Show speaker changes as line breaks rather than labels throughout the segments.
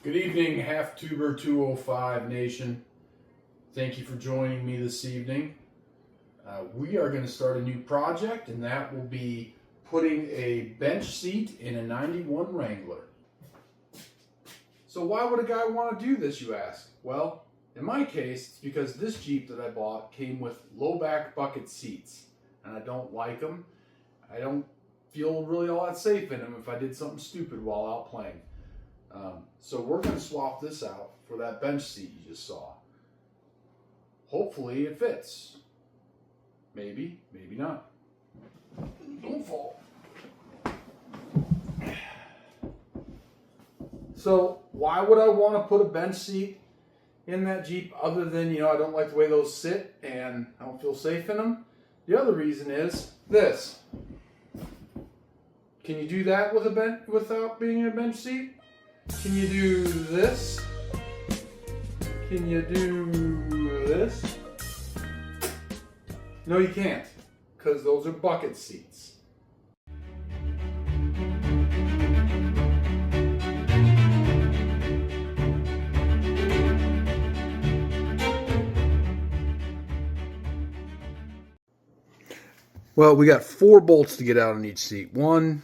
Good evening, Half Tuber 205 Nation. Thank you for joining me this evening. We are going to start a new project, and that will be putting a bench seat in a 91 Wrangler. So why would a guy want to do this, you ask? Well, in my case, it's because this Jeep that I bought came with low back bucket seats, and I don't like them. I don't feel really all that safe in them if I did something stupid while out playing. So we're going to swap this out for that bench seat you just saw. Hopefully it fits. Maybe, maybe not. Don't fall. So why would I want to put a bench seat in that Jeep other than, I don't like the way those sit and I don't feel safe in them? The other reason is this. Can you do that with a bench without being in a bench seat? Can you do this? Can you do this? No, you can't, because those are bucket seats. Well, we got 4 bolts to get out on each seat. 1,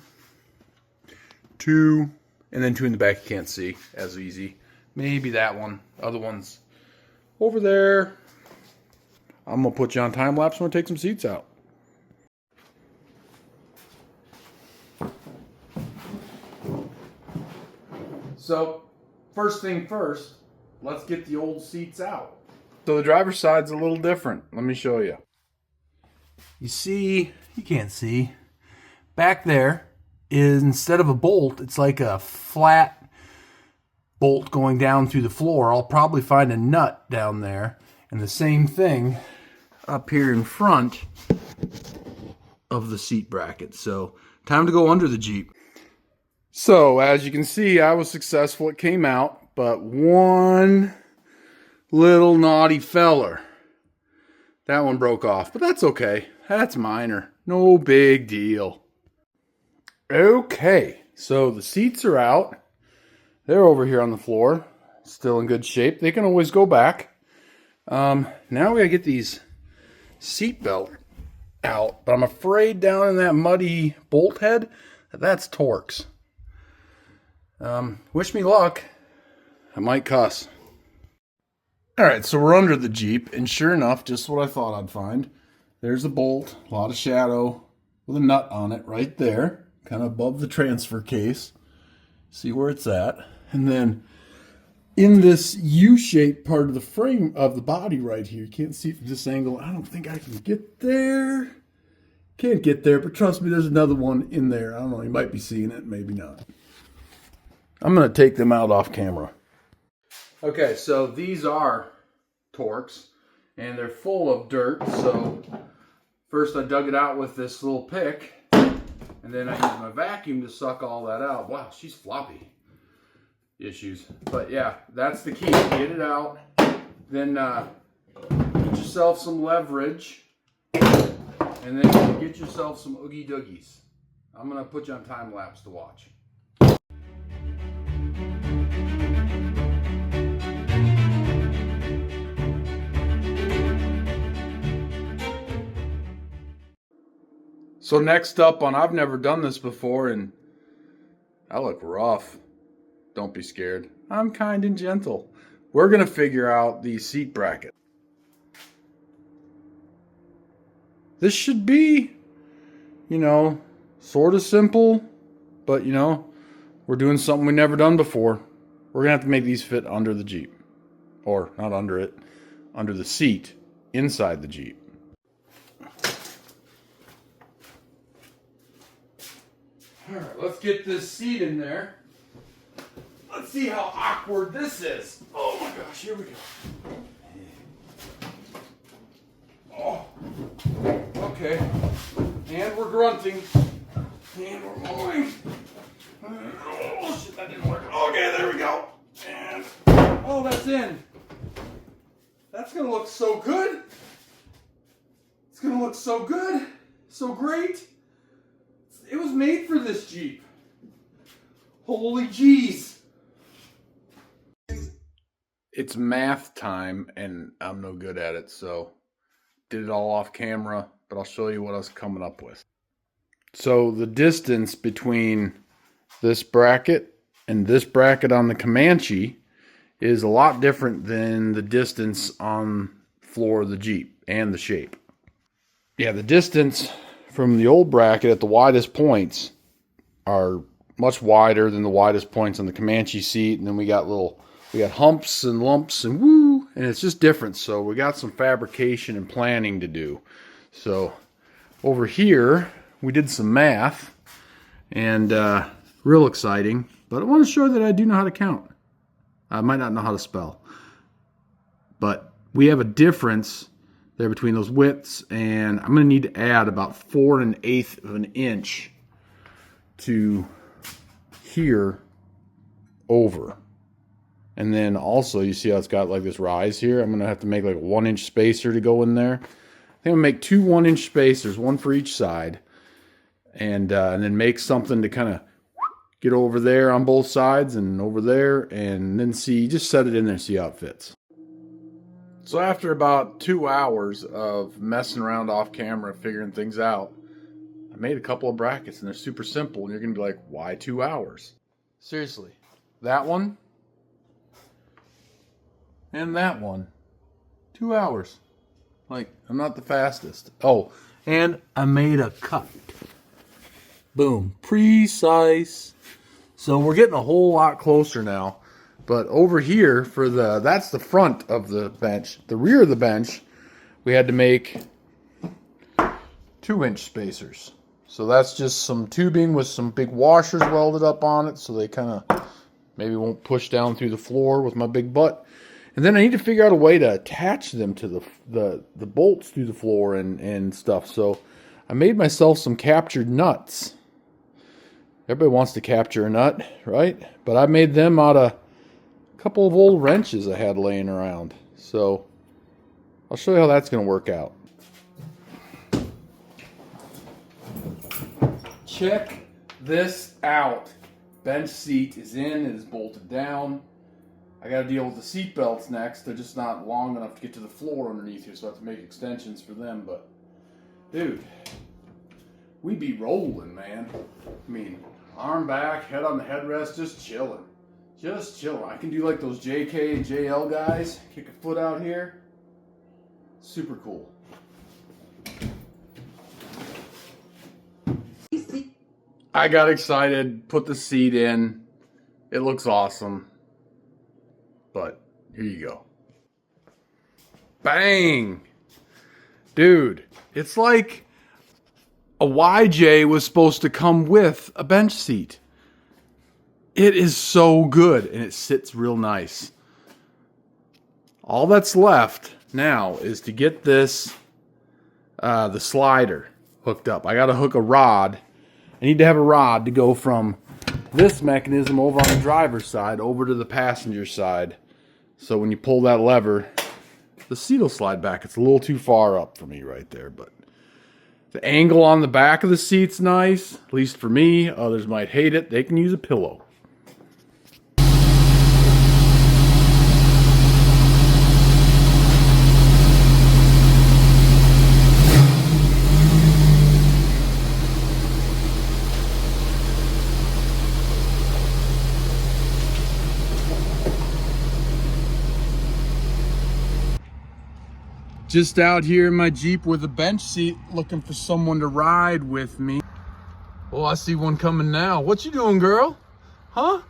2, and then 2 in the back you can't see as easy. Maybe that one. Other one's over there. I'm going to put you on time lapse. I'm going to take some seats out. So, first thing first, let's get the old seats out. So the driver's side's a little different. Let me show you. You see, you can't see. Back there is, instead of a bolt, it's like a flat bolt going down through the floor. I'll probably find a nut down there. And the same thing up here in front of the seat bracket. So, time to go under the Jeep. So, as you can see, I was successful. It came out, but one little naughty feller. That one broke off, but that's okay. That's minor. No big deal. Okay, so the seats are out. They're over here on the floor. Still in good shape. They can always go back. Now we gotta get these seat belt out, but I'm afraid down in that muddy bolt head, that's Torx. Wish me luck. I might cuss. Alright, so we're under the Jeep, and sure enough, just what I thought I'd find. There's a bolt, a lot of shadow, with a nut on it right there, kind of above the transfer case. See where it's at. And then in this U-shaped part of the frame of the body right here, you can't see it from this angle. I don't think I can get there. Can't get there, but trust me, there's another one in there. I don't know, you might be seeing it, maybe not. I'm going to take them out off camera. Okay, so these are Torx, and they're full of dirt. So first I dug it out with this little pick, and then I used my vacuum to suck all that out. Wow, she's floppy. Issues. But yeah, that's the key. Get it out. Then get yourself some leverage, and then get yourself some oogie doogies. I'm going to put you on time lapse to watch. So next up on, I've never done this before, and I look rough. Don't be scared. I'm kind and gentle. We're going to figure out the seat bracket. This should be, sort of simple, but, we're doing something we've never done before. We're going to have to make these fit under the Jeep. Or, not under it, under the seat, inside the Jeep. Alright, let's get this seat in there. Let's see how awkward this is. Oh my gosh, here we go. Oh, okay. And we're grunting. And we're going. Oh shit, that didn't work. Okay, there we go. And, oh, that's in. That's gonna look so good. It's gonna look so good. So great. It was made for this Jeep. Holy jeez. it's math time and I'm no good at it, so did it all off camera, but I'll show you what I was coming up with. So the distance between this bracket and this bracket on the Comanche is a lot different than the distance on the floor of the Jeep and the shape. Yeah, the distance from the old bracket at the widest points are much wider than the widest points on the Comanche seat, and then we got humps and lumps and woo, and it's just different. So we got some fabrication and planning to do. So over here we did some math, and real exciting, but I want to show that I do know how to count. I might not know how to spell, but we have a difference there between those widths, and I'm going to need to add about 4 1/8 of an inch to here over. And then also, you see how it's got like this rise here? I'm going to have to make like a 1-inch spacer to go in there. I think I'm going to make 2 1-inch spacers, one for each side, and then make something to kind of get over there on both sides and over there, and then just set it in there, see how it fits. So after about 2 hours of messing around off camera, figuring things out, I made a couple of brackets, and they're super simple, and you're going to be like, why 2 hours? Seriously, that one and that one, 2 hours. Like, I'm not the fastest. Oh, and I made a cut. Boom, precise. So we're getting a whole lot closer now. But over here, that's the front of the bench. The rear of the bench, we had to make 2-inch spacers. So that's just some tubing with some big washers welded up on it, so they kind of maybe won't push down through the floor with my big butt. And then I need to figure out a way to attach them to the bolts through the floor and stuff. So I made myself some captured nuts. Everybody wants to capture a nut, right? But I made them out of a couple of old wrenches I had laying around. So I'll show you how that's going to work out. Check this out. Bench seat is in, it is bolted down. I got to deal with the seat belts next. They're just not long enough to get to the floor underneath here, so I have to make extensions for them. But dude, we be rolling, man. I mean, arm back, head on the headrest, just chilling. Just chilling. I can do like those JK and JL guys, kick a foot out here. Super cool. I got excited, put the seat in. It looks awesome. But here you go. Bang! Dude, it's like a YJ was supposed to come with a bench seat. It is so good, and it sits real nice. All that's left now is to get this, the slider hooked up. I got to hook a rod. I need to have a rod to go from this mechanism over on the driver's side over to the passenger side. So when you pull that lever, the seat will slide back. It's a little too far up for me right there, but the angle on the back of the seat's nice, at least for me. Others might hate it. They can use a pillow. Just out here in my Jeep with a bench seat, looking for someone to ride with me. Oh, I see one coming now. What you doing, girl? Huh?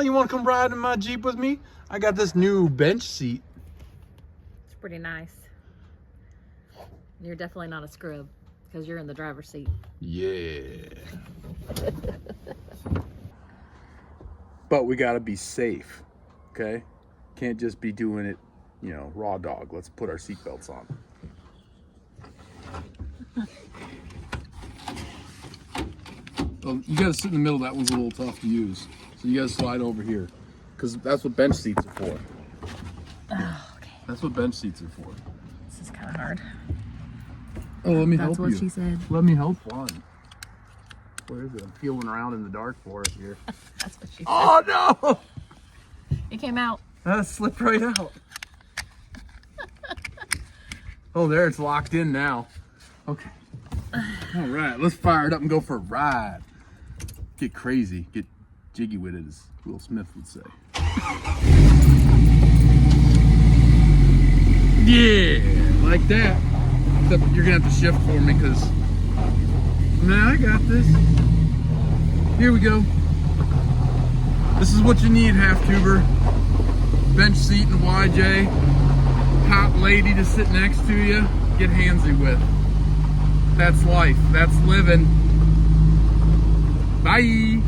You want to come ride in my Jeep with me? I got this new bench seat.
It's pretty nice. You're definitely not a scrub because you're in the driver's seat.
Yeah. But we got to be safe, okay? Can't just be doing it, you know, raw dog. Let's put our seatbelts on. Well, you gotta sit in the middle. That one's a little tough to use. So you gotta slide over here. Because that's what bench seats are for.
Oh, okay.
That's what bench seats are for.
This is kind of hard.
Oh, let me help
That's what
you.
she said.
Let me help one. Where is it? I'm feeling around in the dark for it here.
That's what she said.
Oh, no!
It came out.
Slipped right out. Oh, there, it's locked in now. Okay. All right, let's fire it up and go for a ride. Get crazy, get jiggy with it, as Will Smith would say. Yeah, like that. Except you're gonna have to shift for me, because nah, I got this. Here we go. This is what you need, half tuber. Bench seat and YJ. Hot lady to sit next to you. Get handsy with. That's life. That's living. Bye.